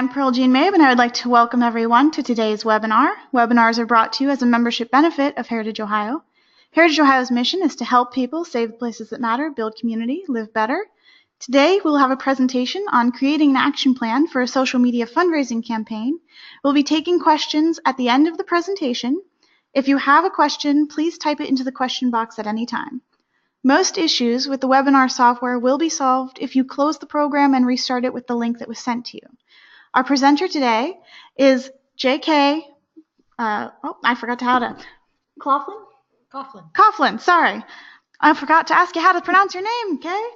I'm Pearl Jean Mabe, and I would like to welcome everyone to today's webinar. Webinars are brought to you as a membership benefit of Heritage Ohio. Heritage Ohio's mission is to help people save the places that matter, build community, live better. Today, we'll have a presentation on creating an action plan for a social media fundraising campaign. We'll be taking questions at the end of the presentation. If you have a question, please type it into the question box at any time. Most issues with the webinar software will be solved if you close the program and restart it with the link that was sent to you. Our presenter today is J.K. I forgot to how to. Coughlin? Coughlin, sorry. I forgot to ask you how to pronounce your name, Kay.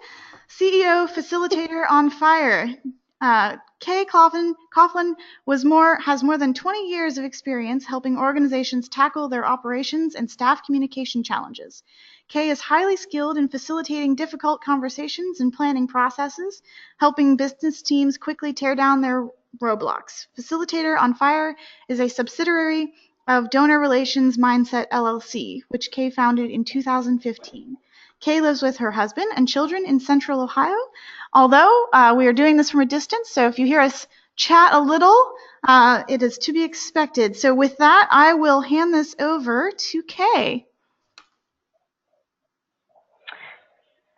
CEO, Facilitator on Fire. Kay Coughlin has more than 20 years of experience helping organizations tackle their operations and staff communication challenges. Kay is highly skilled in facilitating difficult conversations and planning processes, helping business teams quickly tear down their roadblocks. Facilitator on Fire is a subsidiary of Donor Relations Mindset LLC, which Kay founded in 2015. Kay lives with her husband and children in Central Ohio, although we are doing this from a distance, so if you hear us chat a little, it is to be expected. So with that, I will hand this over to Kay.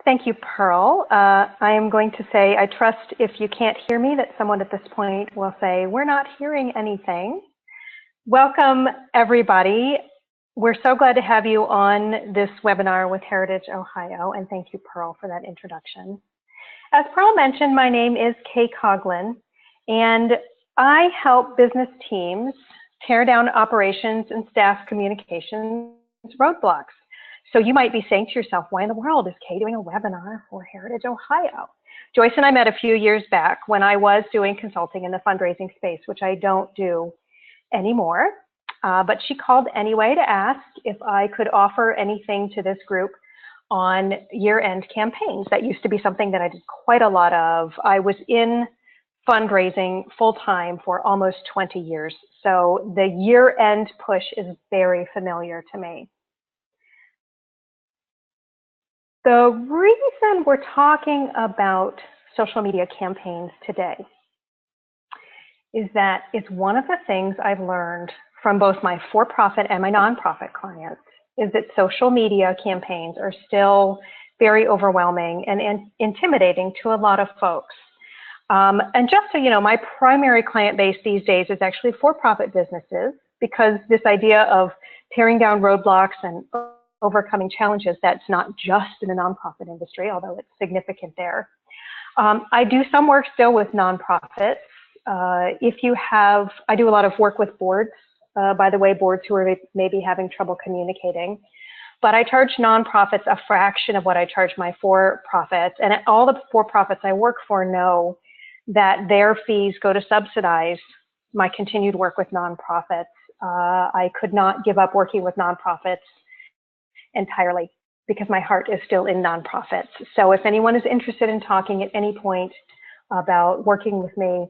Thank you, Pearl. I am going to say, I trust if you can't hear me that someone at this point will say, we're not hearing anything. Welcome, everybody. We're so glad to have you on this webinar with Heritage Ohio, and thank you, Pearl, for that introduction. As Pearl mentioned, my name is Kay Coughlin, and I help business teams tear down operations and staff communications roadblocks. So you might be saying to yourself, why in the world is Kay doing a webinar for Heritage Ohio? Joyce and I met a few years back when I was doing consulting in the fundraising space, which I don't do anymore. But she called anyway to ask if I could offer anything to this group on year-end campaigns. That used to be something that I did quite a lot of. I was in fundraising full-time for almost 20 years. So the year-end push is very familiar to me. The reason we're talking about social media campaigns today is that it's one of the things I've learned from both my for-profit and my nonprofit clients, is that social media campaigns are still very overwhelming and intimidating to a lot of folks. And just so you know, my primary client base these days is actually for-profit businesses, because this idea of tearing down roadblocks and overcoming challenges, that's not just in the nonprofit industry, although it's significant there. I do some work still with nonprofits. I do a lot of work with boards, by the way, boards who are maybe having trouble communicating. But I charge nonprofits a fraction of what I charge my for-profits. And all the for-profits I work for know that their fees go to subsidize my continued work with nonprofits. I could not give up working with nonprofits entirely because my heart is still in nonprofits. So if anyone is interested in talking at any point about working with me,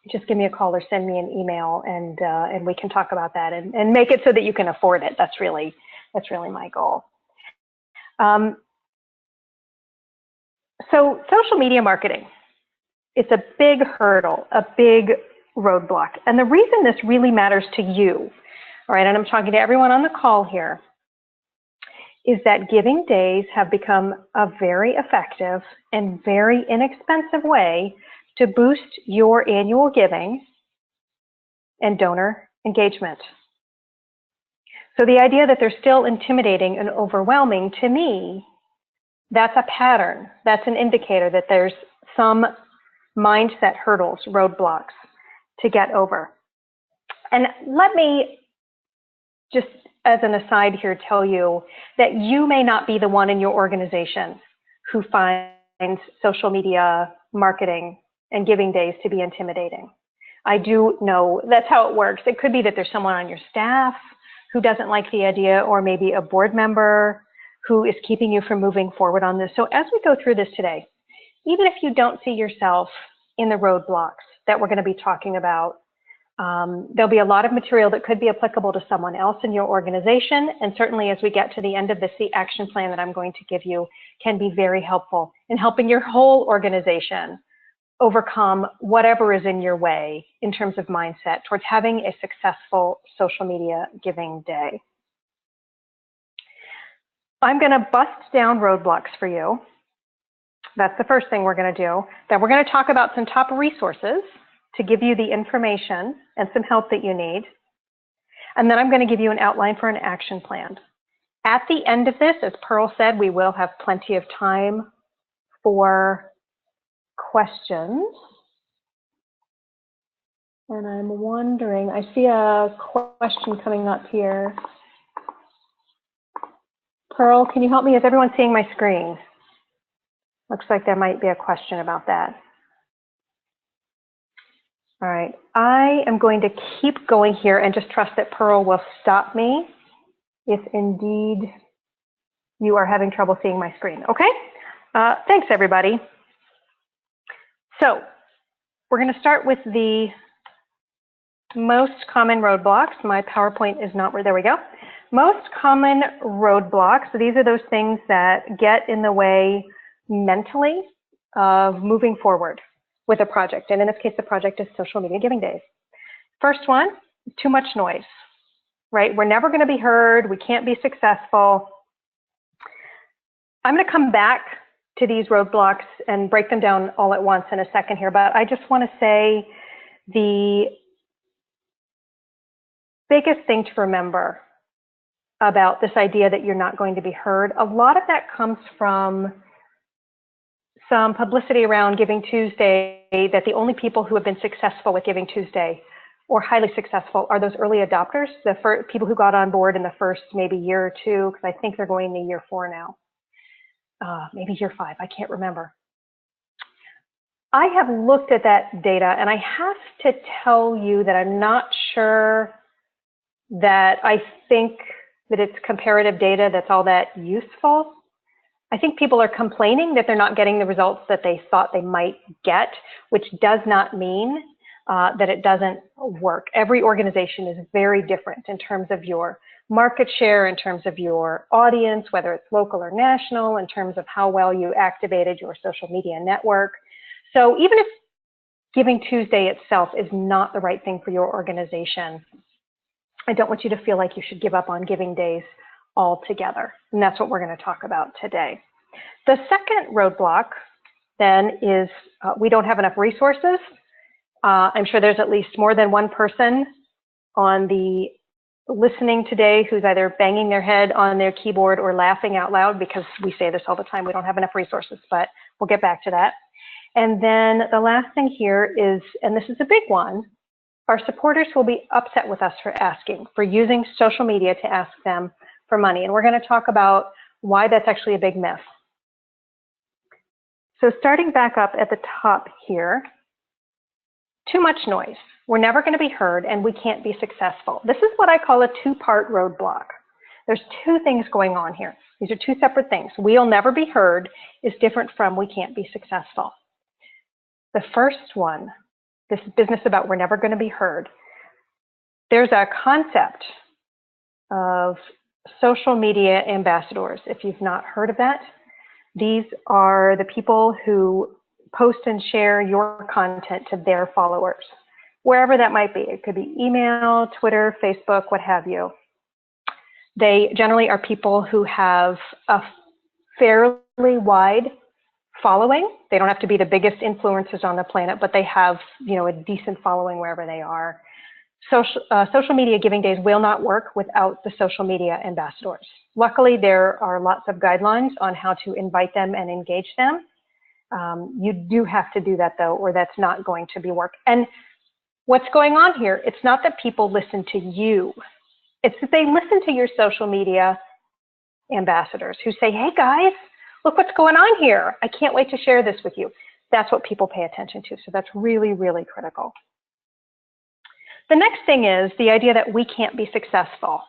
just give me a call or send me an email, and we can talk about that and make it so that you can afford it. That's really my goal. So social media marketing, it's a big hurdle, a big roadblock. And the reason this really matters to you, all right, and I'm talking to everyone on the call here, is that giving days have become a very effective and very inexpensive way to boost your annual giving and donor engagement. So the idea that they're still intimidating and overwhelming, to me, that's a pattern. That's an indicator that there's some mindset hurdles, roadblocks to get over. And let me just as an aside here tell you that you may not be the one in your organization who finds social media marketing and giving days to be intimidating. I do know that's how it works. It could be that there's someone on your staff who doesn't like the idea, or maybe a board member who is keeping you from moving forward on this. So as we go through this today, even if you don't see yourself in the roadblocks that we're going to be talking about, there'll be a lot of material that could be applicable to someone else in your organization. And certainly as we get to the end of this, the action plan that I'm going to give you can be very helpful in helping your whole organization overcome whatever is in your way in terms of mindset towards having a successful social media giving day. I'm going to bust down roadblocks for you. That's the first thing we're going to do. Then we're going to talk about some top resources to give you the information and some help that you need. And then I'm going to give you an outline for an action plan. At the end of this, as Pearl said, we will have plenty of time for questions. And I'm wondering, I see a question coming up here. Pearl, can you help me? Is everyone seeing my screen? Looks like there might be a question about that. All right, I am going to keep going here and just trust that Pearl will stop me if indeed you are having trouble seeing my screen. Okay, thanks everybody. So we're going to start with the most common roadblocks. My PowerPoint is not where, there we go. Most common roadblocks, so these are those things that get in the way mentally of moving forward with a project. And in this case, the project is Social Media Giving Days. First one, too much noise, right? We're never going to be heard. We can't be successful. I'm going to come back to these roadblocks and break them down all at once in a second here, but I just want to say the biggest thing to remember about this idea that you're not going to be heard, a lot of that comes from some publicity around Giving Tuesday, that the only people who have been successful with Giving Tuesday or highly successful are those early adopters, the first people who got on board in the first maybe year or two, because I think they're going to year 4 now, maybe year 5, I can't remember. I have looked at that data and I have to tell you that I'm not sure that I think that it's comparative data that's all that useful. I think people are complaining that they're not getting the results that they thought they might get, which does not mean that it doesn't work. Every organization is very different in terms of your market share, in terms of your audience, whether it's local or national, in terms of how well you activated your social media network. So even if Giving Tuesday itself is not the right thing for your organization, I don't want you to feel like you should give up on giving days altogether. And that's what we're going to talk about today. The second roadblock then is we don't have enough resources. I'm sure there's at least more than one person on the listening today who's either banging their head on their keyboard or laughing out loud, because we say this all the time, we don't have enough resources, but we'll get back to that. And then the last thing here is, and this is a big one, our supporters will be upset with us for using social media to ask them for money. And we're going to talk about why that's actually a big myth. So starting back up at the top here, too much noise. We're never going to be heard and we can't be successful. This is what I call a two-part roadblock. There's two things going on here. These are two separate things. We'll never be heard is different from we can't be successful. The first one, this business about we're never going to be heard. There's a concept of social media ambassadors. If you've not heard of that, these are the people who post and share your content to their followers, wherever that might be. It could be email, Twitter, Facebook, what have you. They generally are people who have a fairly wide following. They don't have to be the biggest influencers on the planet, but they have, a decent following wherever they are. Social media giving days will not work without the social media ambassadors. Luckily, there are lots of guidelines on how to invite them and engage them. You do have to do that though, or that's not going to be work. And what's going on here, it's not that people listen to you. It's that they listen to your social media ambassadors who say, hey guys, look what's going on here. I can't wait to share this with you. That's what people pay attention to. So that's really, really critical. The next thing is the idea that we can't be successful.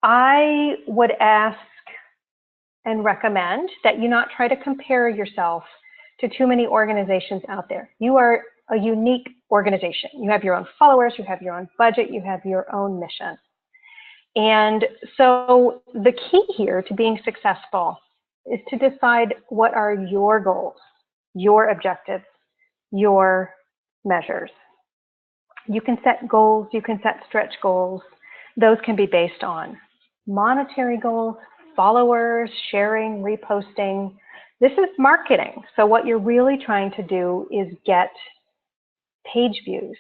I would ask and recommend that you not try to compare yourself to too many organizations out there. You are a unique organization. You have your own followers, you have your own budget, you have your own mission. And so the key here to being successful is to decide what are your goals, your objectives, your measures. You can set goals, you can set stretch goals. Those can be based on monetary goals, followers, sharing, reposting. This is marketing. So what you're really trying to do is get page views.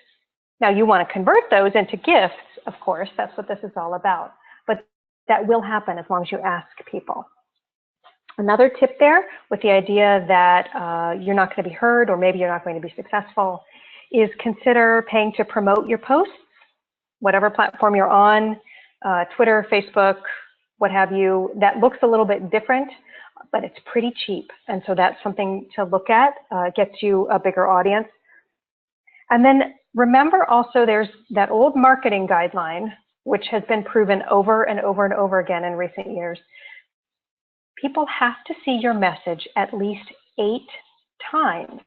Now you want to convert those into gifts, of course, that's what this is all about. But that will happen as long as you ask people. Another tip there, with the idea that you're not going to be heard or maybe you're not going to be successful, is consider paying to promote your posts, whatever platform you're on, Twitter, Facebook, what have you. That looks a little bit different, but it's pretty cheap. And so that's something to look at, gets you a bigger audience. And then remember also there's that old marketing guideline, which has been proven over and over and over again in recent years. People have to see your message at least 8 times,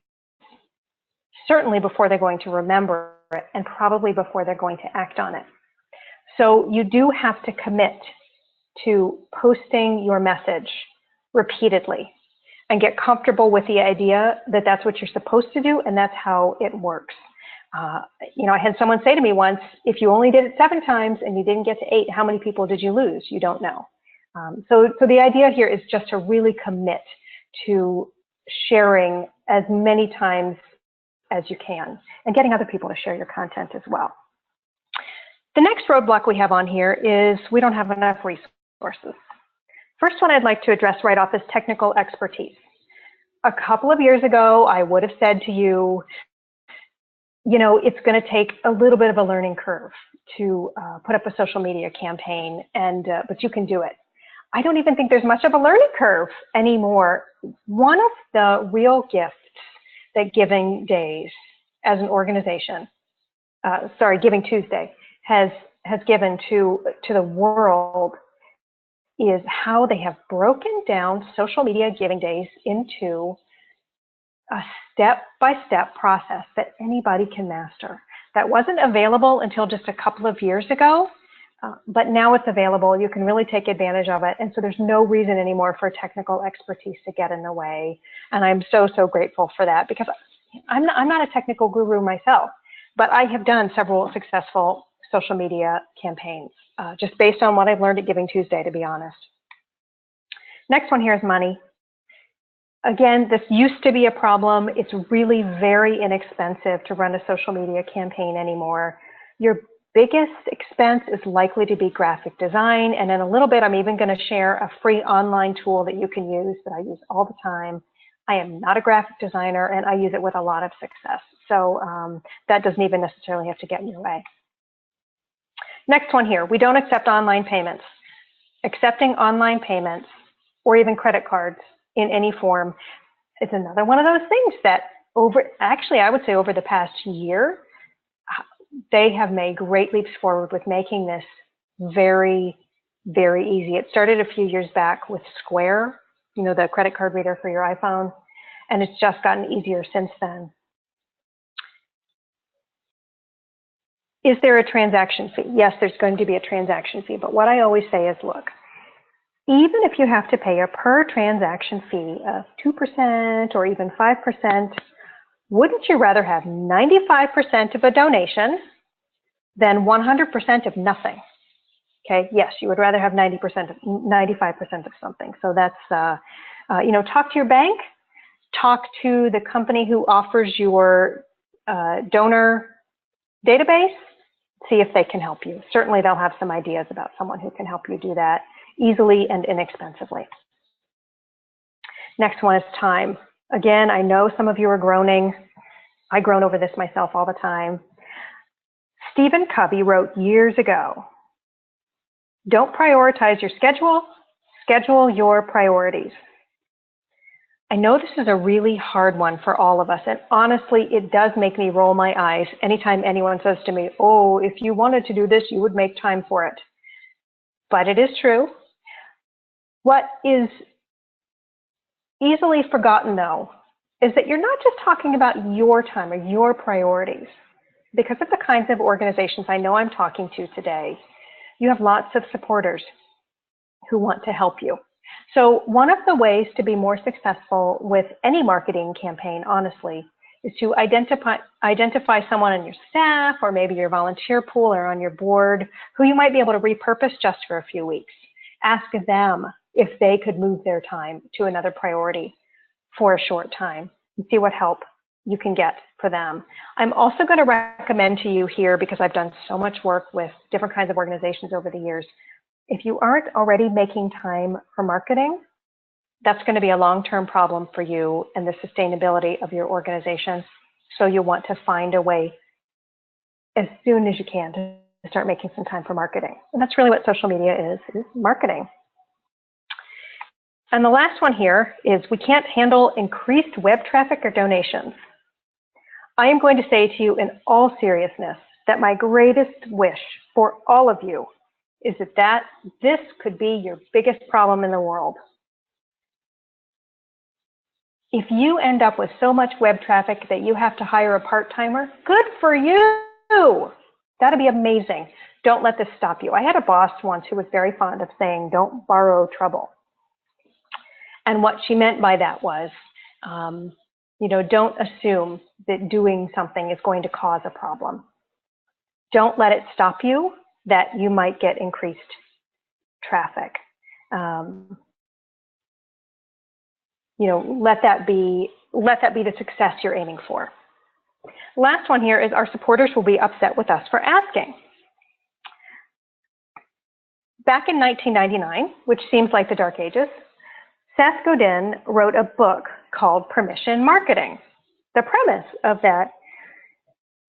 certainly before they're going to remember it and probably before they're going to act on it. So you do have to commit to posting your message repeatedly and get comfortable with the idea that that's what you're supposed to do and that's how it works. You know, I had someone say to me once, if you only did it 7 times and you didn't get to 8, how many people did you lose? You don't know. So the idea here is just to really commit to sharing as many times as you can and getting other people to share your content as well. The next roadblock we have on here is we don't have enough resources. First one I'd like to address right off is technical expertise. A couple of years ago, I would have said to you, you know, it's going to take a little bit of a learning curve to put up a social media campaign, but you can do it. I don't even think there's much of a learning curve anymore. One of the real gifts that Giving Days as an organization, Giving Tuesday has given to the world is how they have broken down social media Giving Days into a step-by-step process that anybody can master. That wasn't available until just a couple of years ago, but now it's available. You can really take advantage of it. And so there's no reason anymore for technical expertise to get in the way. And I'm so, so grateful for that because I'm not a technical guru myself, but I have done several successful social media campaigns just based on what I've learned at Giving Tuesday, to be honest. Next one here is money. Again, this used to be a problem. It's really very inexpensive to run a social media campaign anymore. Your biggest expense is likely to be graphic design. And in a little bit, I'm even going to share a free online tool that you can use that I use all the time. I am not a graphic designer and I use it with a lot of success. So that doesn't even necessarily have to get in your way. Next one here, we don't accept online payments. Accepting online payments or even credit cards in any form is another one of those things that actually I would say over the past year, they have made great leaps forward with making this very, very easy. It started a few years back with Square, you know, the credit card reader for your iPhone, and it's just gotten easier since then. Is there a transaction fee? Yes, there's going to be a transaction fee, but what I always say is, look, even if you have to pay a per transaction fee of 2% or even 5%, wouldn't you rather have 95% of a donation than 100% of nothing? Okay, yes, you would rather have 95% of something. So that's, you know, talk to your bank, talk to the company who offers your donor database, see if they can help you. Certainly they'll have some ideas about someone who can help you do that easily and inexpensively. Next one is time. Again, I know some of you are groaning. I groan over this myself all the time. Stephen Covey wrote years ago, don't prioritize your schedule, schedule your priorities. I know this is a really hard one for all of us, and honestly, it does make me roll my eyes anytime anyone says to me, oh, if you wanted to do this, you would make time for it. But it is true. What is easily forgotten, though, is that you're not just talking about your time or your priorities. Because of the kinds of organizations I know I'm talking to today, you have lots of supporters who want to help you. So one of the ways to be more successful with any marketing campaign, honestly, is to identify someone on your staff or maybe your volunteer pool or on your board who you might be able to repurpose just for a few weeks. Ask them if they could move their time to another priority for a short time and see what help you can get for them. I'm also going to recommend to you here, because I've done so much work with different kinds of organizations over the years, if you aren't already making time for marketing, that's going to be a long-term problem for you and the sustainability of your organization. So you want to find a way as soon as you can to start making some time for marketing. And that's really what social media is marketing. And the last one here is we can't handle increased web traffic or donations. I am going to say to you in all seriousness that my greatest wish for all of you is that this could be your biggest problem in the world. If you end up with so much web traffic that you have to hire a part-timer, good for you. That'd be amazing. Don't let this stop you. I had a boss once who was very fond of saying, don't borrow trouble. And what she meant by that was, don't assume that doing something is going to cause a problem. Don't let it stop you that you might get increased traffic. Let that be the success you're aiming for. Last one here is our supporters will be upset with us for asking. Back in 1999, which seems like the dark ages, Seth Godin wrote a book called Permission Marketing. The premise of that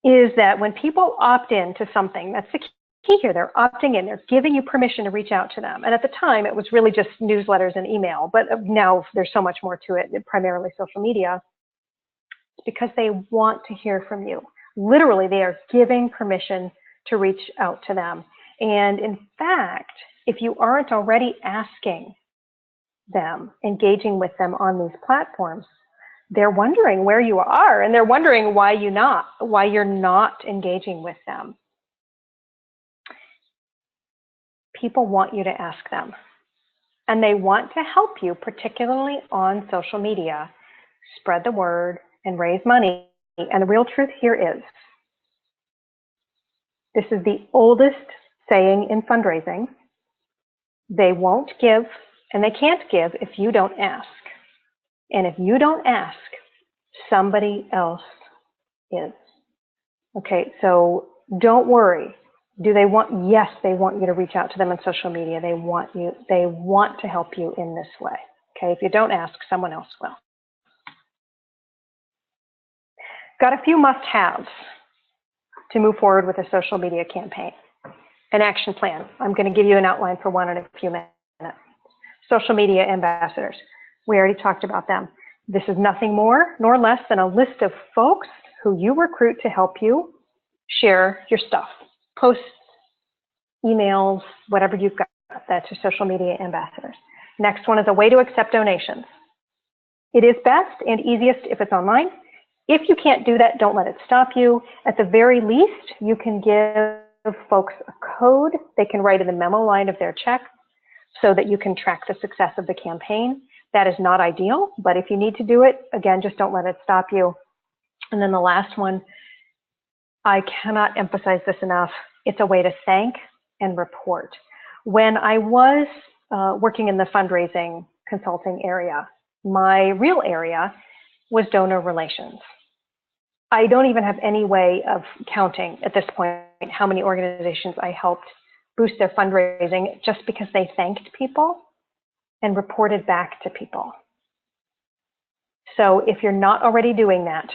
is that when people opt in to something, that's the key here, they're opting in, they're giving you permission to reach out to them. And at the time, it was really just newsletters and email, but now there's so much more to it, primarily social media. It's because they want to hear from you. Literally, they are giving permission to reach out to them. And in fact, if you aren't already asking them, engaging with them on these platforms, they're wondering where you are, and they're wondering why you're not engaging with them. People want you to ask them, and they want to help you, particularly on social media, spread the word and raise money. And the real truth here is, this is the oldest saying in fundraising: they won't give and they can't give if you don't ask. And if you don't ask, somebody else is. Okay, so don't worry. Do they want? Yes, they want you to reach out to them on social media. They want to help you in this way. Okay, if you don't ask, someone else will. Got a few must-haves to move forward with a social media campaign. An action plan. I'm going to give you an outline for one in a few minutes. Social media ambassadors. We already talked about them. This is nothing more nor less than a list of folks who you recruit to help you share your stuff. Posts, emails, whatever you've got. That's your social media ambassadors. Next one is a way to accept donations. It is best and easiest if it's online. If you can't do that, don't let it stop you. At the very least, you can give folks a code they can write in the memo line of their check so that you can track the success of the campaign. That is not ideal, but if you need to do it, again, just don't let it stop you. And then the last one, I cannot emphasize this enough, it's a way to thank and report. When I was working in the fundraising consulting area, my real area was donor relations. I don't even have any way of counting at this point how many organizations I helped boost their fundraising just because they thanked people and reported back to people. So if you're not already doing that,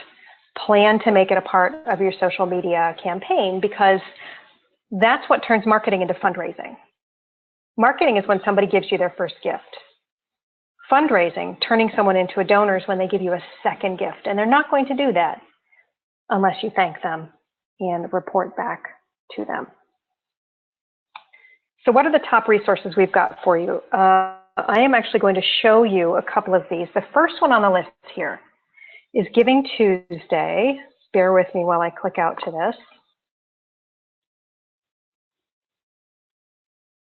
plan to make it a part of your social media campaign, because that's what turns marketing into fundraising. Marketing is when somebody gives you their first gift. Fundraising, turning someone into a donor, is when they give you a second gift, and they're not going to do that unless you thank them and report back to them. So what are the top resources we've got for you? I am actually going to show you a couple of these. The first one on the list here is Giving Tuesday. Bear with me while I click out to this.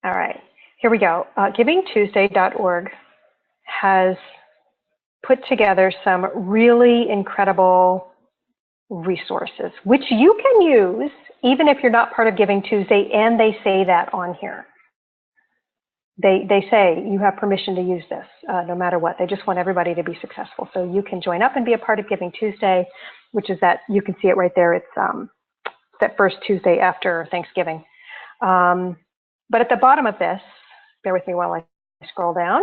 All right, here we go. GivingTuesday.org has put together some really incredible resources, which you can use even if you're not part of Giving Tuesday, and they say that on here. They say you have permission to use this no matter what. They just want everybody to be successful. So you can join up and be a part of Giving Tuesday, which is that, you can see it right there. It's that first Tuesday after Thanksgiving. But at the bottom of this, bear with me while I scroll down,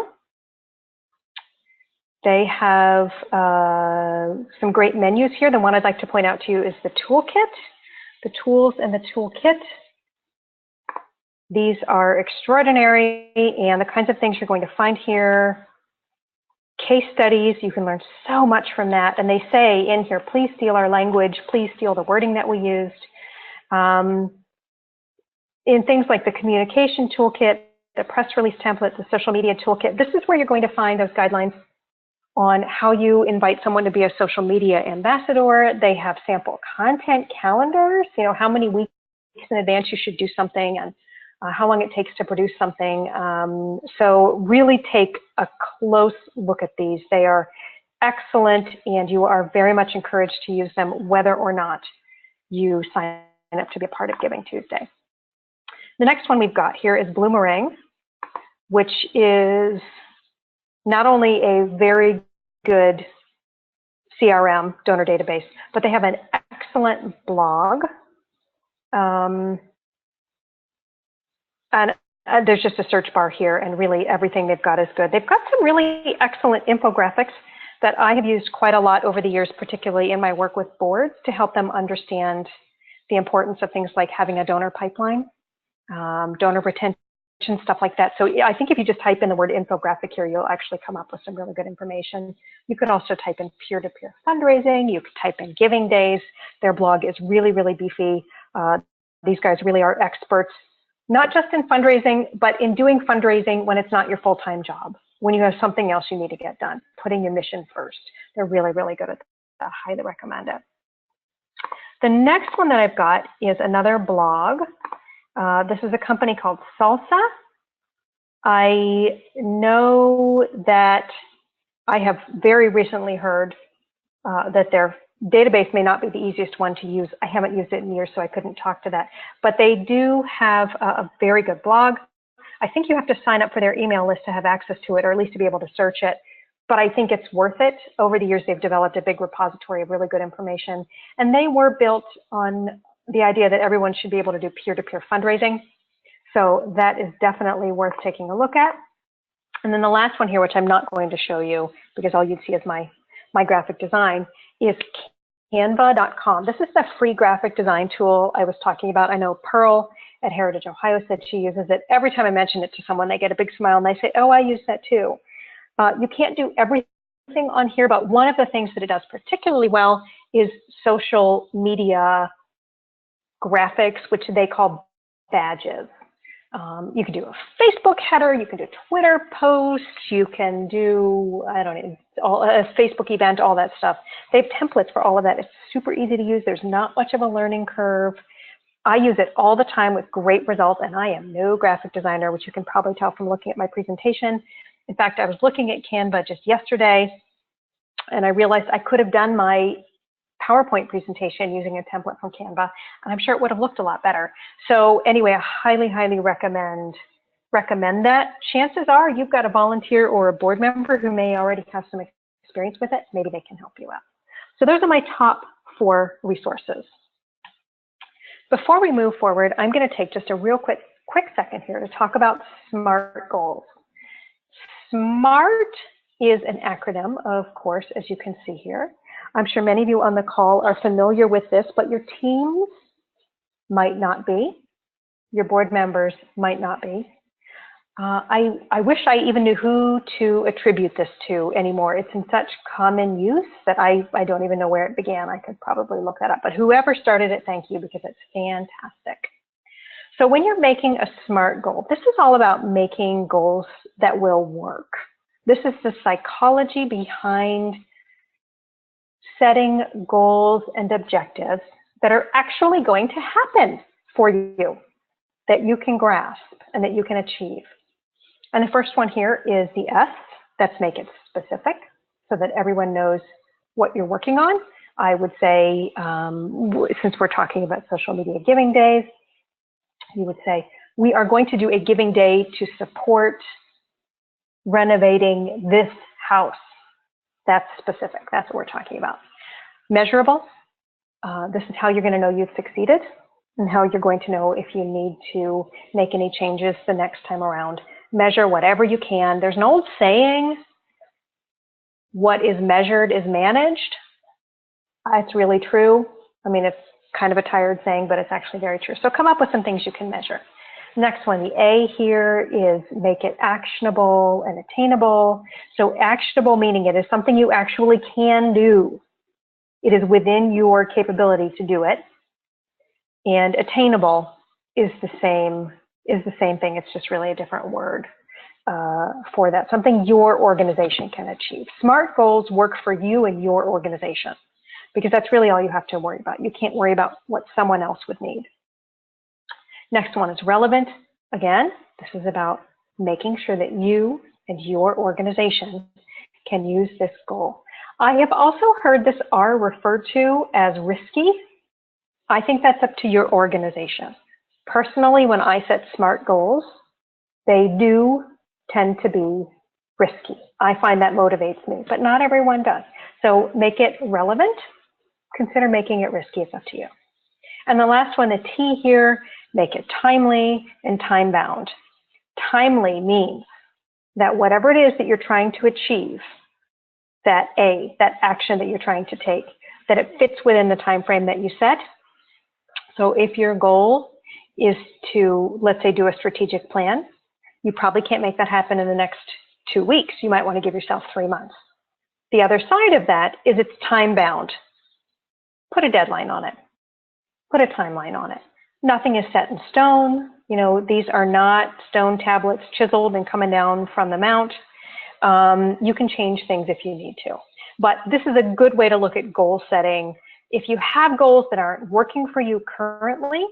they have some great menus here. The one I'd like to point out to you is the toolkit, the tools and the toolkit. These are extraordinary, and the kinds of things you're going to find here. Case studies, you can learn so much from that. And they say in here, please steal our language, please steal the wording that we used. In things like the communication toolkit, the press release template, the social media toolkit, this is where you're going to find those guidelines on how you invite someone to be a social media ambassador. They have sample content calendars, you know, how many weeks in advance you should do something, and how long it takes to produce something. So really take a close look at these. They are excellent, and you are very much encouraged to use them whether or not you sign up to be a part of Giving Tuesday. The next one we've got here is Bloomerang, which is not only a very good CRM, donor database, but they have an excellent blog. And there's just a search bar here, and really everything they've got is good. They've got some really excellent infographics that I have used quite a lot over the years, particularly in my work with boards, to help them understand the importance of things like having a donor pipeline, donor retention, stuff like that. So I think if you just type in the word infographic here, you'll actually come up with some really good information. You could also type in peer-to-peer fundraising. You could type in giving days. Their blog is really, really beefy. These guys really are experts, not just in fundraising, but in doing fundraising when it's not your full-time job, when you have something else you need to get done, putting your mission first. They're really, really good at that. I highly recommend it. The next one that I've got is another blog. This is a company called Salsa. I know that I have very recently heard that their database may not be the easiest one to use. I haven't used it in years, so I couldn't talk to that. But they do have a very good blog. I think you have to sign up for their email list to have access to it, or at least to be able to search it. But I think it's worth it. Over the years, they've developed a big repository of really good information. And they were built on the idea that everyone should be able to do peer-to-peer fundraising. So that is definitely worth taking a look at. And then the last one here, which I'm not going to show you because all you'd see is my graphic design, is canva.com. This is the free graphic design tool I was talking about. I know Pearl at Heritage Ohio said she uses it. Every time I mention it to someone, they get a big smile and they say, oh, I use that too. You can't do everything on here, but one of the things that it does particularly well is social media graphics, which they call badges. You can do a Facebook header, you can do Twitter posts, you can do, I don't know, a Facebook event, all that stuff. They have templates for all of that. It's super easy to use. There's not much of a learning curve. I use it all the time with great results, and I am no graphic designer, which you can probably tell from looking at my presentation. In fact, I was looking at Canva just yesterday, and I realized I could have done my PowerPoint presentation using a template from Canva, and I'm sure it would have looked a lot better. So anyway, I highly, highly recommend that. Chances are you've got a volunteer or a board member who may already have some experience with it. Maybe they can help you out. So those are my top 4 resources. Before we move forward, I'm going to take just a real quick second here to talk about SMART goals. SMART is an acronym, of course, as you can see here. I'm sure many of you on the call are familiar with this, but your teams might not be. Your board members might not be. I wish I even knew who to attribute this to anymore. It's in such common use that I don't even know where it began. I could probably look that up. But whoever started it, thank you, because it's fantastic. So when you're making a SMART goal, this is all about making goals that will work. This is the psychology behind setting goals and objectives that are actually going to happen for you, that you can grasp and that you can achieve. And the first one here is the S, that's make it specific so that everyone knows what you're working on. I would say, since we're talking about social media giving days, you would say, we are going to do a giving day to support renovating this house. That's specific. That's what we're talking about. Measurable. This is how you're going to know you've succeeded and how you're going to know if you need to make any changes the next time around. Measure whatever you can. There's an old saying, what is measured is managed. It's really true. I mean, it's kind of a tired saying, but it's actually very true. So come up with some things you can measure. Next one, the A here is make it actionable and attainable. So actionable meaning it is something you actually can do. It is within your capability to do it. And attainable is the same thing. It's just really a different word for that. Something your organization can achieve. SMART goals work for you and your organization, because that's really all you have to worry about. You can't worry about what someone else would need. Next one is relevant. Again, this is about making sure that you and your organization can use this goal. I have also heard this R referred to as risky. I think that's up to your organization. Personally, when I set SMART goals, they do tend to be risky. I find that motivates me, but not everyone does. So make it relevant. Consider making it risky. It's up to you. And the last one, the T here, make it timely and time-bound. Timely means that whatever it is that you're trying to achieve, that action that you're trying to take, that it fits within the time frame that you set. So if your goal is to, let's say, do a strategic plan, you probably can't make that happen in the next 2 weeks. You might want to give yourself 3 months. The other side of that is it's time-bound. Put a deadline on it. Put a timeline on it. Nothing is set in stone. You know, these are not stone tablets chiseled and coming down from the mount. You can change things if you need to. But this is a good way to look at goal setting. If you have goals that aren't working for you currently,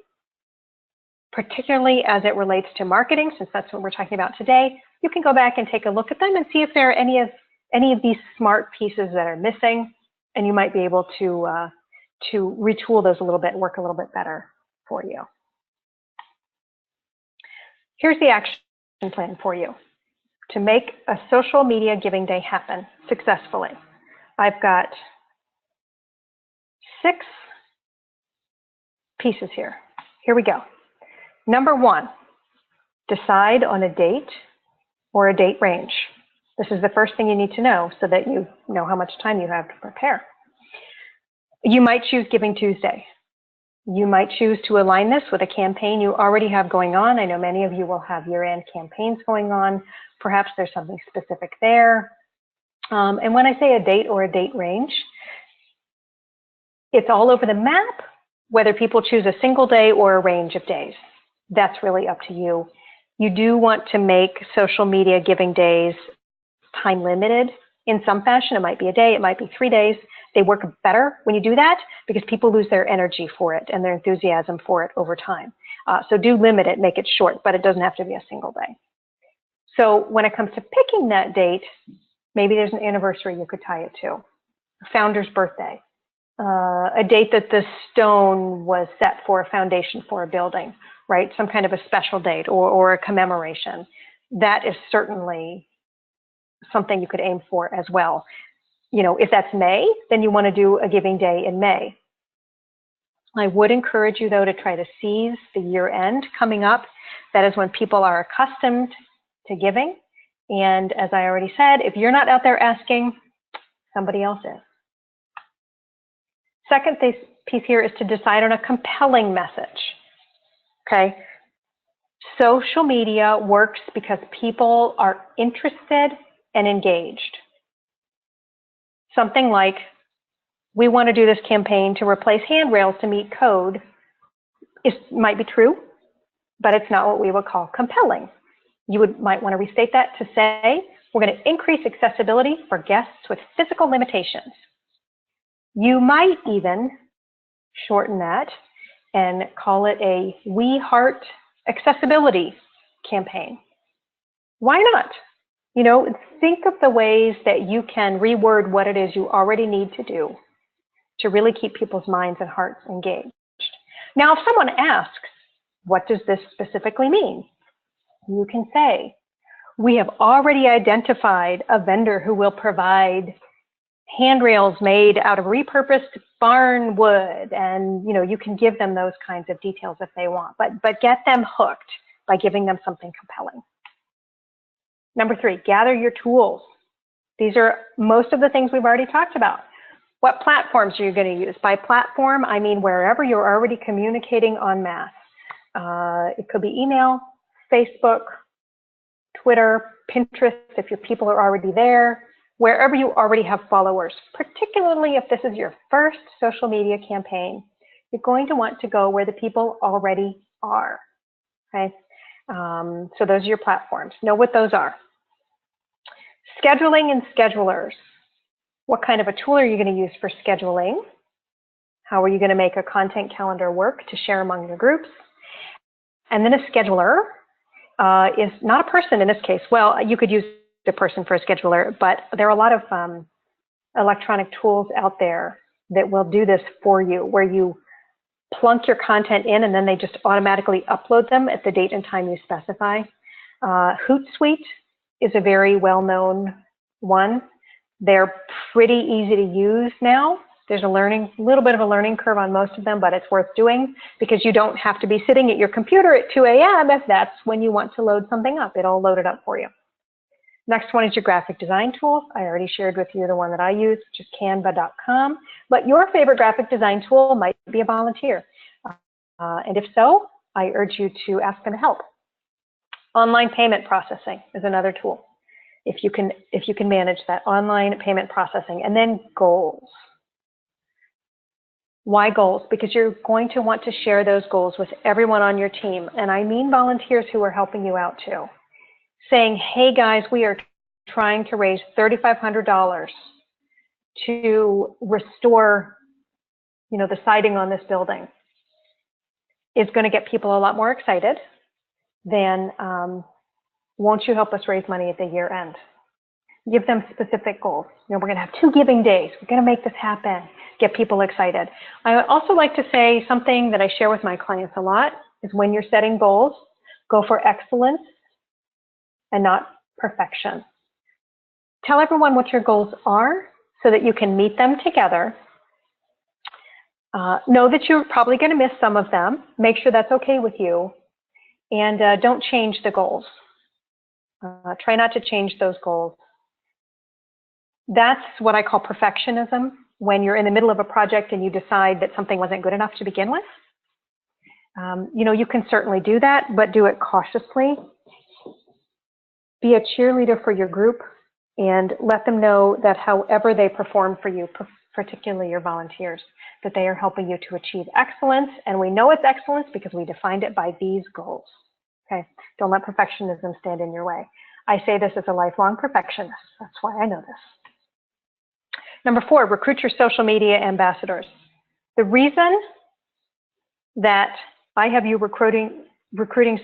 particularly as it relates to marketing, since that's what we're talking about today, you can go back and take a look at them and see if there are any of these SMART pieces that are missing, and you might be able to retool those a little bit and work a little bit better for you. Here's the action plan for you to make a social media giving day happen successfully. I've got 6 pieces here. Here we go. Number 1, decide on a date or a date range. This is the first thing you need to know so that you know how much time you have to prepare. You might choose Giving Tuesday. You might choose to align this with a campaign you already have going on. I know many of you will have year-end campaigns going on. Perhaps there's something specific there. And when I say a date or a date range, it's all over the map, whether people choose a single day or a range of days. That's really up to you. You do want to make social media giving days time limited in some fashion. It might be a day, it might be 3 days. They work better when you do that because people lose their energy for it and their enthusiasm for it over time. So do limit it, make it short, but it doesn't have to be a single day. So when it comes to picking that date, maybe there's an anniversary you could tie it to, a founder's birthday, a date that the stone was set for, a foundation for a building, right? Some kind of a special date or a commemoration. That is certainly something you could aim for as well. You know, if that's May, then you want to do a giving day in May. I would encourage you, though, to try to seize the year end coming up. That is when people are accustomed to giving. And as I already said, if you're not out there asking, somebody else is. Second piece here is to decide on a compelling message. Okay? Social media works because people are interested and engaged. Something like, we want to do this campaign to replace handrails to meet code might be true, but it's not what we would call compelling. You might want to restate that to say, we're going to increase accessibility for guests with physical limitations. You might even shorten that and call it a We Heart Accessibility campaign. Why not? You know, think of the ways that you can reword what it is you already need to do to really keep people's minds and hearts engaged. Now, if someone asks, what does this specifically mean? You can say, we have already identified a vendor who will provide handrails made out of repurposed barn wood, and you can give them those kinds of details if they want, but get them hooked by giving them something compelling. Number 3, gather your tools. These are most of the things we've already talked about. What platforms are you going to use? By platform, I mean wherever you're already communicating en masse. It could be email, Facebook, Twitter, Pinterest, if your people are already there, wherever you already have followers, particularly if this is your first social media campaign, you're going to want to go where the people already are, okay? So those are your platforms. Know what those are. Scheduling and schedulers. What kind of a tool are you going to use for scheduling? How are you going to make a content calendar work to share among your groups? And then a scheduler is not a person in this case. Well, you could use a person for a scheduler, but there are a lot of electronic tools out there that will do this for you, where you plunk your content in and then they just automatically upload them at the date and time you specify. Hootsuite is a very well-known one. They're pretty easy to use now. There's a little bit of a learning curve on most of them, but it's worth doing because you don't have to be sitting at your computer at 2 a.m. if that's when you want to load something up. It'll load it up for you. Next one is your graphic design tool. I already shared with you the one that I use, which is canva.com. But your favorite graphic design tool might be a volunteer. And if so, I urge you to ask them to help. Online payment processing is another tool. If you can manage that online payment processing. And then goals. Why goals? Because you're going to want to share those goals with everyone on your team. And I mean volunteers who are helping you out too. Saying, hey guys, we are trying to raise $3,500 to restore, the siding on this building, is going to get people a lot more excited than, won't you help us raise money at the year end? Give them specific goals. We're going to have 2 giving days. We're going to make this happen. Get people excited. I would also like to say something that I share with my clients a lot is when you're setting goals, go for excellence and not perfection. Tell everyone what your goals are so that you can meet them together. Know that you're probably going to miss some of them. Make sure that's okay with you. And don't change the goals. Try not to change those goals. That's what I call perfectionism, when you're in the middle of a project and you decide that something wasn't good enough to begin with. You can certainly do that, but do it cautiously. Be a cheerleader for your group and let them know that however they perform for you, particularly your volunteers, that they are helping you to achieve excellence. And we know it's excellence because we defined it by these goals. Okay, don't let perfectionism stand in your way. I say this as a lifelong perfectionist. That's why I know this. Number 4, recruit your social media ambassadors. The reason that I have you recruiting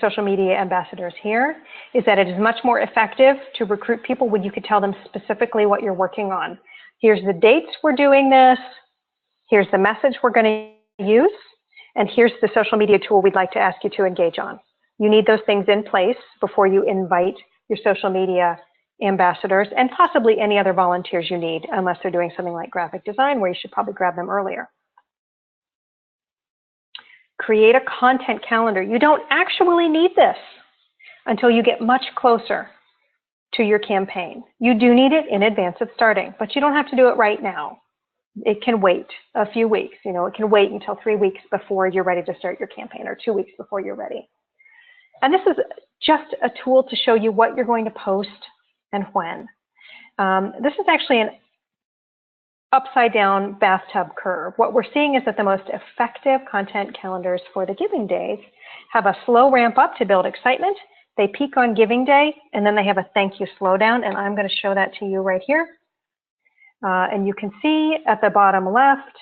social media ambassadors here is that it is much more effective to recruit people when you could tell them specifically what you're working on. Here's the dates we're doing this, here's the message we're going to use, and here's the social media tool we'd like to ask you to engage on. You need those things in place before you invite your social media ambassadors and possibly any other volunteers you need, unless they're doing something like graphic design, where you should probably grab them earlier. Create a content calendar. You don't actually need this until you get much closer to your campaign. You do need it in advance of starting, but you don't have to do it right now. It can wait a few weeks. It can wait until 3 weeks before you're ready to start your campaign, or 2 weeks before you're ready. And this is just a tool to show you what you're going to post and when. This is actually an upside down bathtub curve. What we're seeing is that the most effective content calendars for the giving days have a slow ramp up to build excitement. They peak on giving day, and then they have a thank you slowdown, and I'm going to show that to you right here. And you can see at the bottom left,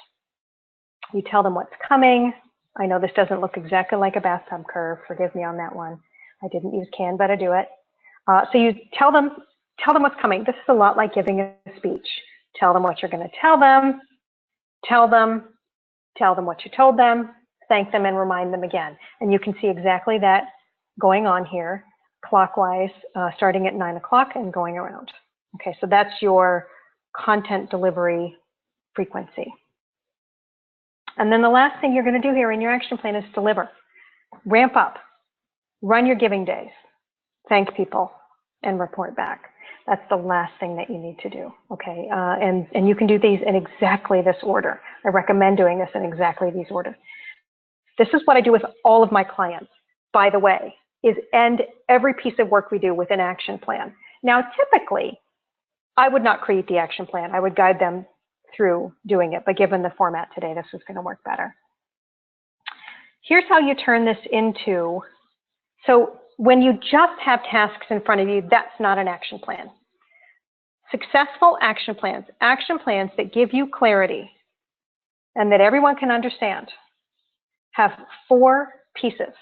you tell them what's coming. I know this doesn't look exactly like a bathtub curve. Forgive me on that one. I didn't use Canva to do it. So you tell them what's coming. This is a lot like giving a speech. Tell them what you're going to tell them. Tell them what you told them, thank them, and remind them again. And you can see exactly that going on here, clockwise, starting at 9 o'clock and going around. Okay, so that's your content delivery frequency. And then the last thing you're going to do here in your action plan is deliver. Ramp up. Run your giving days. Thank people and report back. That's the last thing that you need to do, okay? And you can do these in exactly this order. I recommend doing this in exactly these order. This is what I do with all of my clients, by the way, is end every piece of work we do with an action plan. Now, typically, I would not create the action plan. I would guide them through doing it, but given the format today, this is going to work better. Here's how you turn this into, so when you just have tasks in front of you, that's not an action plan. Successful action plans that give you clarity and that everyone can understand, have 4 pieces.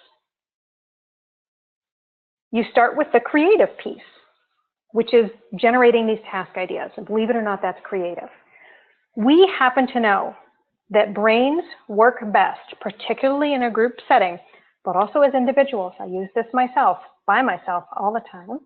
You start with the creative piece, which is generating these task ideas. And believe it or not, that's creative. We happen to know that brains work best, particularly in a group setting, but also as individuals. I use this myself, by myself all the time.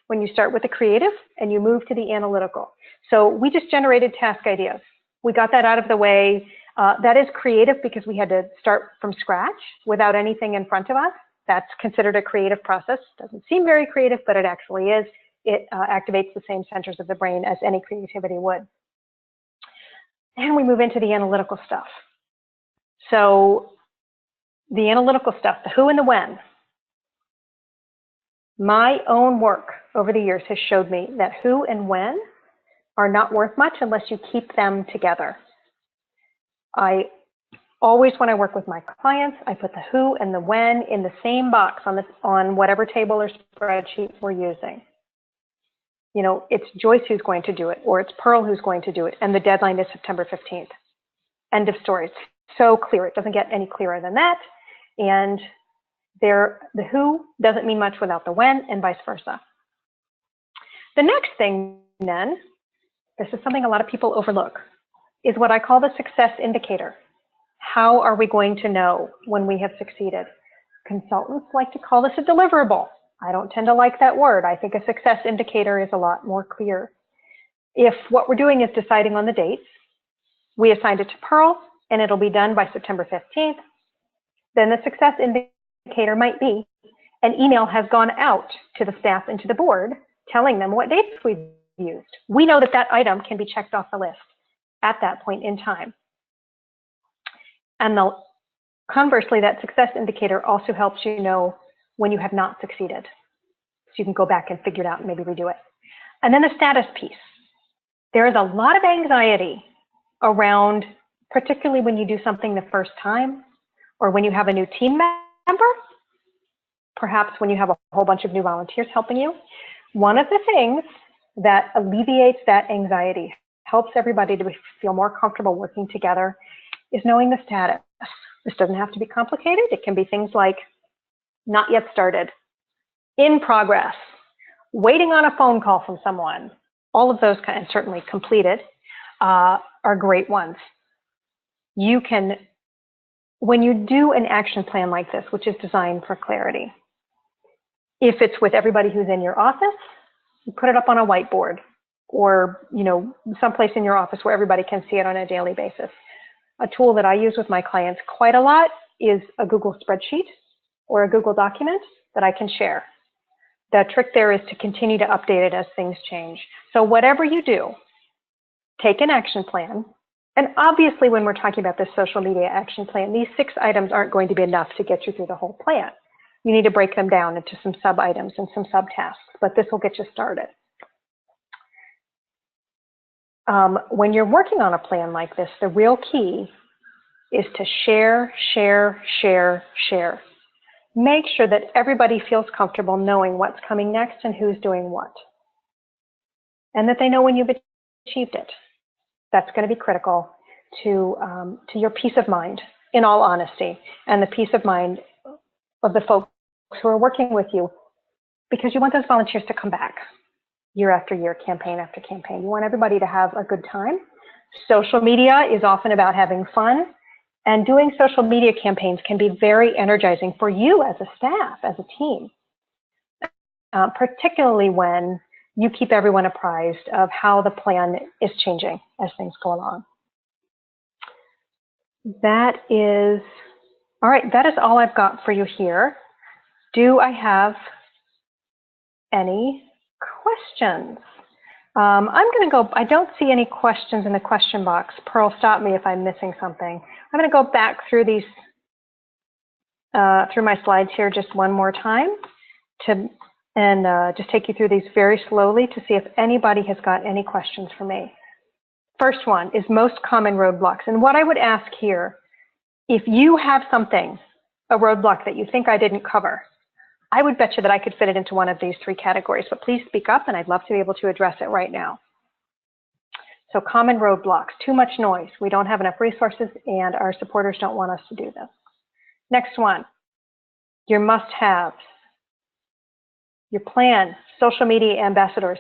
When you start with the creative and you move to the analytical. So we just generated task ideas. We got that out of the way. That is creative because we had to start from scratch without anything in front of us. That's considered a creative process. Doesn't seem very creative, but it actually is. It activates the same centers of the brain as any creativity would. And we move into the analytical stuff. So the analytical stuff, the who and the when. My own work over the years has showed me that who and when are not worth much unless you keep them together. I always, when I work with my clients, I put the who and the when in the same box on whatever table or spreadsheet we're using. You know, it's Joyce who's going to do it, or it's Pearl who's going to do it, and the deadline is September 15th. End of story. It's so clear. It doesn't get any clearer than that. And the who doesn't mean much without the when, and vice versa. The next thing then, this is something a lot of people overlook, is what I call the success indicator. How are we going to know when we have succeeded? Consultants like to call this a deliverable. I don't tend to like that word. I think a success indicator is a lot more clear. If what we're doing is deciding on the dates, we assigned it to Pearl, and it'll be done by September 15th, then the success indicator might be an email has gone out to the staff and to the board telling them what dates we've used. We know that that item can be checked off the list at that point in time. And conversely, that success indicator also helps you know when you have not succeeded. So you can go back and figure it out and maybe redo it. And then the status piece. There is a lot of anxiety around, particularly when you do something the first time, or when you have a new team member, perhaps when you have a whole bunch of new volunteers helping you. One of the things that alleviates that anxiety, helps everybody to feel more comfortable working together, is knowing the status. This doesn't have to be complicated. It can be things like not yet started, in progress, waiting on a phone call from someone. All of those and certainly completed are great ones. You can, when you do an action plan like this, which is designed for clarity, if it's with everybody who's in your office, you put it up on a whiteboard or, you know, someplace in your office where everybody can see it on a daily basis. A tool that I use with my clients quite a lot is a Google spreadsheet or a Google document that I can share. The trick there is to continue to update it as things change. So whatever you do, take an action plan. And obviously, when we're talking about this social media action plan, these 6 items aren't going to be enough to get you through the whole plan. You need to break them down into some sub-items and some sub-tasks, but this will get you started. When you're working on a plan like this, the real key is to share, share, share, share. Make sure that everybody feels comfortable knowing what's coming next and who's doing what. And that they know when you've achieved it. That's going to be critical to your peace of mind, in all honesty, and the peace of mind of the folks who are working with you, because you want those volunteers to come back year after year, campaign after campaign. You want everybody to have a good time. Social media is often about having fun, and doing social media campaigns can be very energizing for you as a staff, as a team, particularly when you keep everyone apprised of how the plan is changing as things go along. That is, all right, that is all I've got for you here. Do I have any questions? I'm going to go, I don't see any questions in the question box. Pearl, stop me if I'm missing something. I'm going to go back through these, through my slides here just one more time and just take you through these very slowly to see if anybody has got any questions for me. First one is most common roadblocks. And what I would ask here, if you have something, a roadblock that you think I didn't cover, I would bet you that I could fit it into one of these three categories, but please speak up and I'd love to be able to address it right now. So common roadblocks, too much noise. We don't have enough resources and our supporters don't want us to do this. Next one, your must-haves. Your plan, social media ambassadors.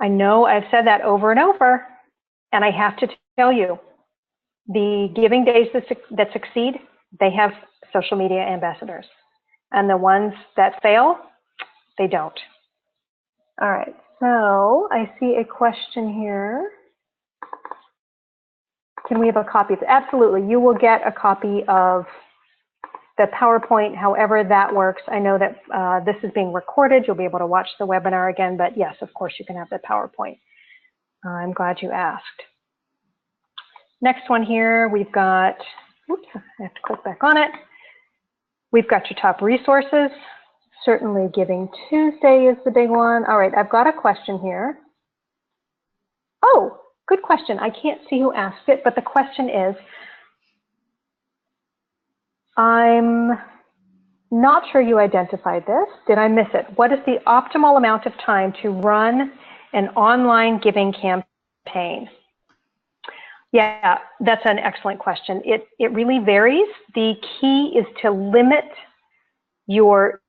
I know I've said that over and over, and I have to tell you, the giving days that succeed, they have social media ambassadors. And the ones that fail, they don't. All right, so I see a question here. Can we have a copy of it? Absolutely, you will get a copy of the PowerPoint, however that works. I know that this is being recorded. You'll be able to watch the webinar again, but yes, of course, you can have the PowerPoint. I'm glad you asked. Next one here, we've got, oops, I have to click back on it. We've got your top resources. Certainly Giving Tuesday is the big one. All right, I've got a question here. Oh, good question. I can't see who asked it, but the question is, I'm not sure you identified this. Did I miss it? What is the optimal amount of time to run an online giving campaign? Yeah, that's an excellent question. It really varies. The key is to limit your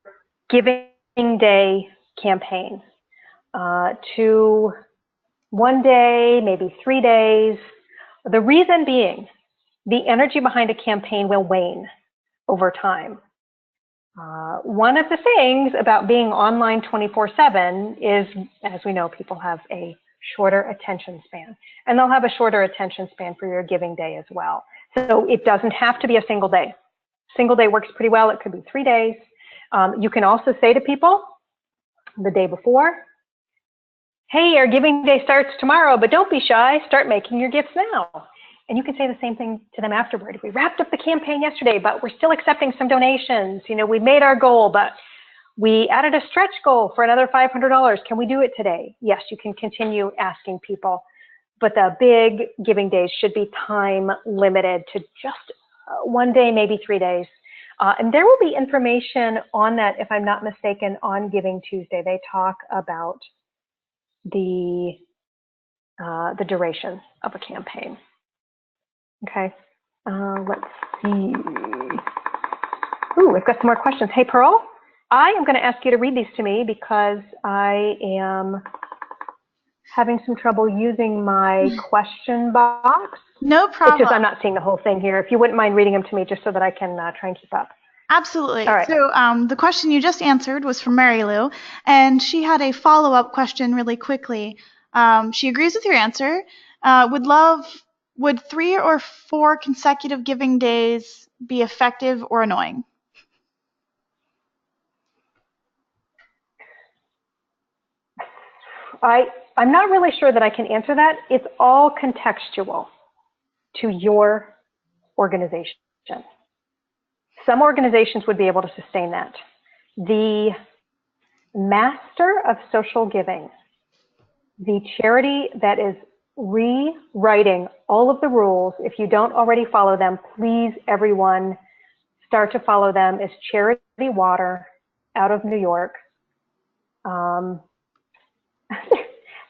giving day campaign to 1 day, maybe 3 days. The reason being, the energy behind a campaign will wane over time. One of the things about being online 24/7 is, as we know, people have a shorter attention span, and they'll have a shorter attention span for your giving day as well. So it doesn't have to be a single day. Single day works pretty well. It could be 3 days. You can also say to people the day before, hey, our giving day starts tomorrow, but don't be shy. Start making your gifts now. And you can say the same thing to them afterward. We wrapped up the campaign yesterday, but we're still accepting some donations. You know, we made our goal, but we added a stretch goal for another $500. Can we do it today? Yes, you can continue asking people, but the big giving days should be time limited to just 1 day, maybe 3 days. And there will be information on that, if I'm not mistaken, on Giving Tuesday. They talk about the duration of a campaign. Okay, let's see. Ooh, we've got some more questions. Hey, Pearl, I am going to ask you to read these to me because I am having some trouble using my question box. No problem. It's just I'm not seeing the whole thing here. If you wouldn't mind reading them to me just so that I can try and keep up. Absolutely. All right. So the question you just answered was from Mary Lou, and she had a follow-up question really quickly. She agrees with your answer. Would 3 or 4 consecutive giving days be effective or annoying? I'm not really sure that I can answer that. It's all contextual to your organization. Some organizations would be able to sustain that. The master of social giving, the charity that is rewriting all of the rules, if you don't already follow them, please, everyone, start to follow them, is Charity Water out of New York.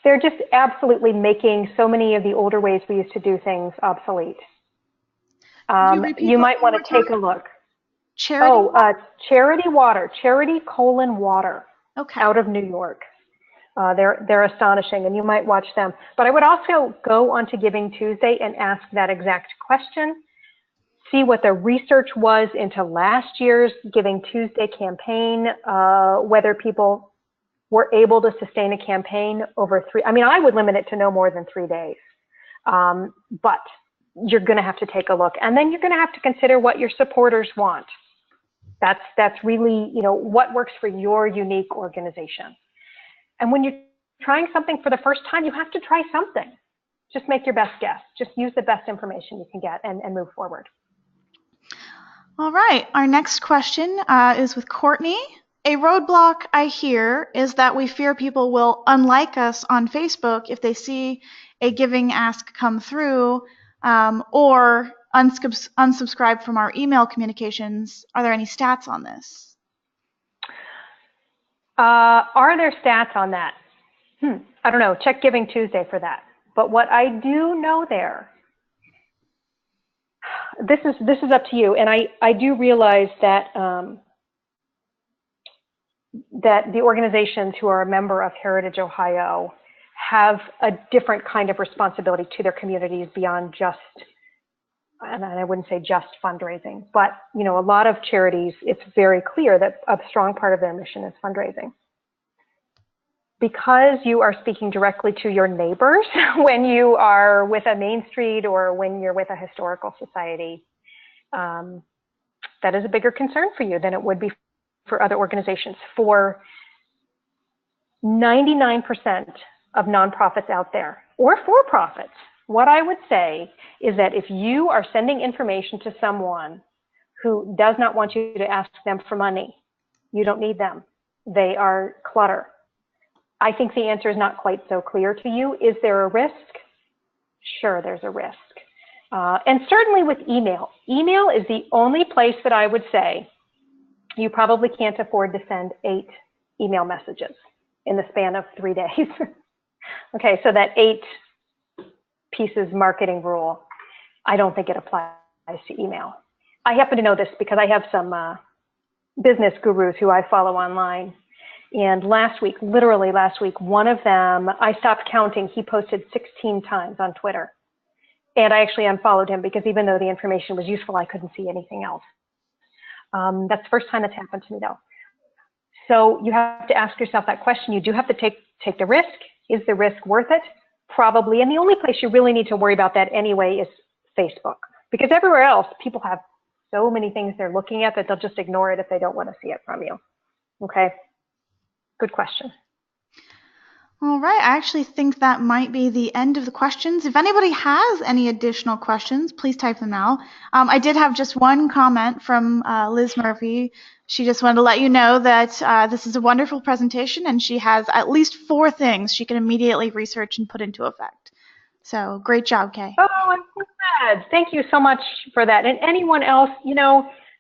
They're just absolutely making so many of the older ways we used to do things obsolete. You might want to take a look. Charity? Charity Water, Charity:water, okay. out of New York. They're astonishing, and you might watch them. But I would also go onto Giving Tuesday and ask that exact question. See what the research was into last year's Giving Tuesday campaign, whether people were able to sustain a campaign over I would limit it to no more than 3 days. But you're going to have to take a look, and then you're going to have to consider what your supporters want. That's really, what works for your unique organization. And when you're trying something for the first time, you have to try something. Just make your best guess. Just use the best information you can get and move forward. All right. Our next question is with Courtney. A roadblock I hear is that we fear people will unlike us on Facebook if they see a giving ask come through, or unsubscribe from our email communications. Are there any stats on this? Are there stats on that? I don't know. Check Giving Tuesday for that. But what I do know there, this is up to you. And I do realize that that the organizations who are a member of Heritage Ohio have a different kind of responsibility to their communities beyond just, and I wouldn't say just fundraising, but a lot of charities, it's very clear that a strong part of their mission is fundraising. Because you are speaking directly to your neighbors when you are with a Main Street or when you're with a historical society, that is a bigger concern for you than it would be for other organizations. For 99% of nonprofits out there, or for-profits, what I would say is that if you are sending information to someone who does not want you to ask them for money, you don't need them. They are clutter. I think the answer is not quite so clear to you. Is there a risk? Sure, there's a risk. And certainly with email. Email is the only place that I would say you probably can't afford to send 8 email messages in the span of 3 days. Okay, so that 8 pieces marketing rule, I don't think it applies to email. I happen to know this because I have some business gurus who I follow online. And last week, literally last week, one of them, I stopped counting. He posted 16 times on Twitter. And I actually unfollowed him because even though the information was useful, I couldn't see anything else. That's the first time it's happened to me, though. So you have to ask yourself that question. You do have to take the risk. Is the risk worth it? Probably. And the only place you really need to worry about that anyway is Facebook. Because everywhere else, people have so many things they're looking at that they'll just ignore it if they don't want to see it from you. Okay? Good question. All right. I actually think that might be the end of the questions. If anybody has any additional questions, please type them now. I did have just one comment from Liz Murphy. She just wanted to let you know that this is a wonderful presentation, and she has at least 4 things she can immediately research and put into effect. So great job, Kay. Oh, I'm so glad. Thank you so much for that. And anyone else,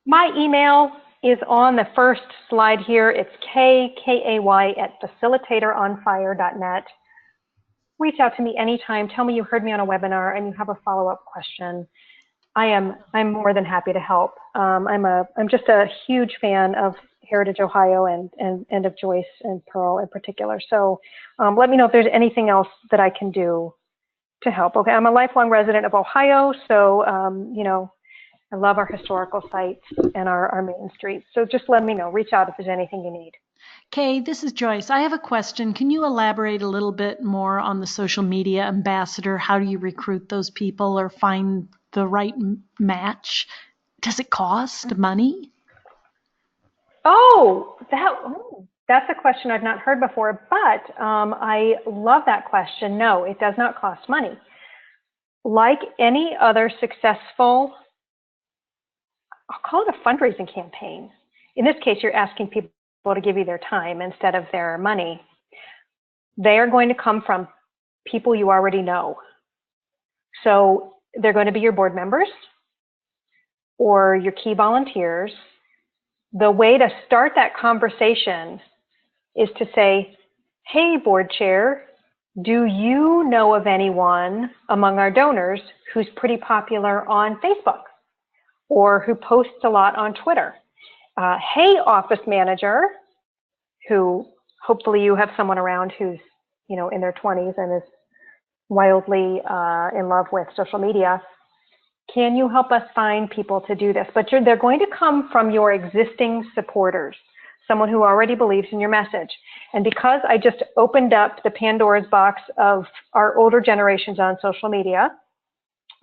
my email is on the first slide here. It's KAY@facilitatoronfire.net. Reach out to me anytime. Tell me you heard me on a webinar and you have a follow-up question. I'm more than happy to help. I'm just a huge fan of Heritage Ohio and of Joyce and Pearl in particular. So let me know if there's anything else that I can do to help. Okay, I'm a lifelong resident of Ohio, so I love our historical sites and our main streets. So just let me know. Reach out if there's anything you need. Kay, this is Joyce. I have a question. Can you elaborate a little bit more on the social media ambassador? How do you recruit those people or find the right match? Does it cost money? Oh, that's a question I've not heard before, but I love that question. No, it does not cost money. Like any other successful, I'll call it a fundraising campaign. In this case, you're asking people to give you their time instead of their money. They are going to come from people you already know. So they're going to be your board members or your key volunteers. The way to start that conversation is to say, hey, board chair, do you know of anyone among our donors who's pretty popular on Facebook or who posts a lot on Twitter? Hey, office manager, who hopefully you have someone around who's, in their 20s and is wildly in love with social media. Can you help us find people to do this? But they're going to come from your existing supporters, someone who already believes in your message. And because I just opened up the Pandora's box of our older generations on social media,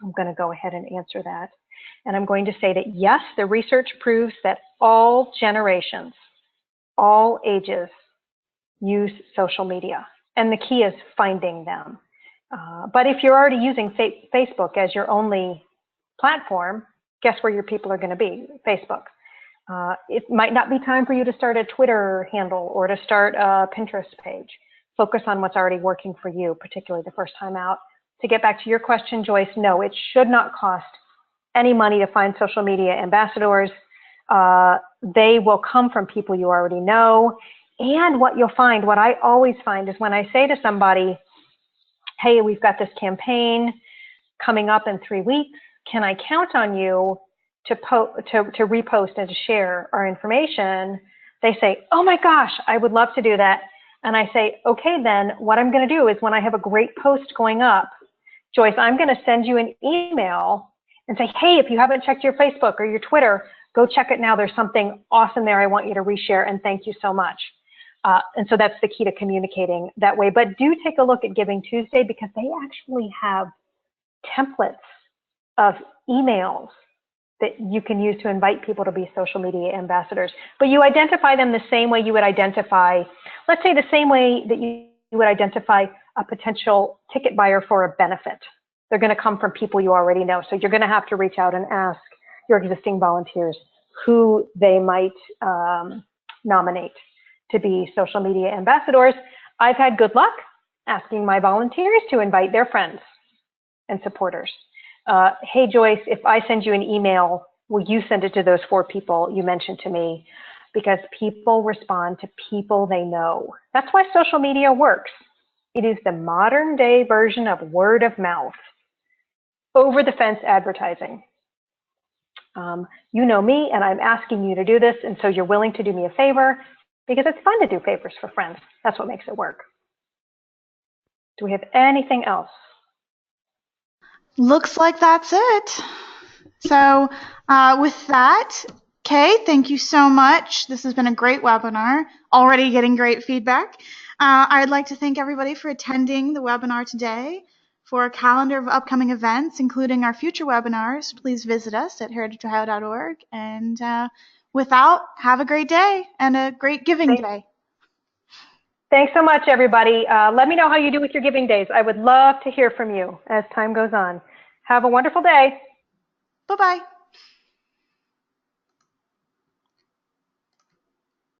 I'm going to go ahead and answer that. And I'm going to say that yes, the research proves that all generations, all ages use social media. And the key is finding them. But if you're already using Facebook as your only platform, guess where your people are going to be? Facebook. It might not be time for you to start a Twitter handle or to start a Pinterest page. Focus on what's already working for you, particularly the first time out. To get back to your question, Joyce, no, it should not cost any money to find social media ambassadors. They will come from people you already know. And what you'll find, what I always find is when I say to somebody, hey, we've got this campaign coming up in 3 weeks, can I count on you to repost and to share our information? They say, oh my gosh, I would love to do that. And I say, okay, then what I'm going to do is when I have a great post going up, Joyce, I'm going to send you an email and say, hey, if you haven't checked your Facebook or your Twitter, go check it now. There's something awesome there I want you to reshare, and thank you so much. And so that's the key to communicating that way. But do take a look at Giving Tuesday, because they actually have templates of emails that you can use to invite people to be social media ambassadors. But you identify them the same way you would identify, let's say the same way that you would identify a potential ticket buyer for a benefit. They're going to come from people you already know. So you're going to have to reach out and ask your existing volunteers who they might nominate to be social media ambassadors. I've had good luck asking my volunteers to invite their friends and supporters. Hey, Joyce, if I send you an email, will you send it to those 4 people you mentioned to me? Because people respond to people they know. That's why social media works. It is the modern day version of word of mouth, over the fence advertising. You know me, and I'm asking you to do this, and so you're willing to do me a favor, because it's fun to do favors for friends. That's what makes it work. Do we have anything else? Looks like that's it. So with that, Kay, thank you so much. This has been a great webinar, already getting great feedback. I'd like to thank everybody for attending the webinar today. For a calendar of upcoming events, including our future webinars, please visit us at heritageohio.org. And without, have a great day and a great giving day. Thanks so much, everybody. Let me know how you do with your giving days. I would love to hear from you as time goes on. Have a wonderful day. Bye-bye.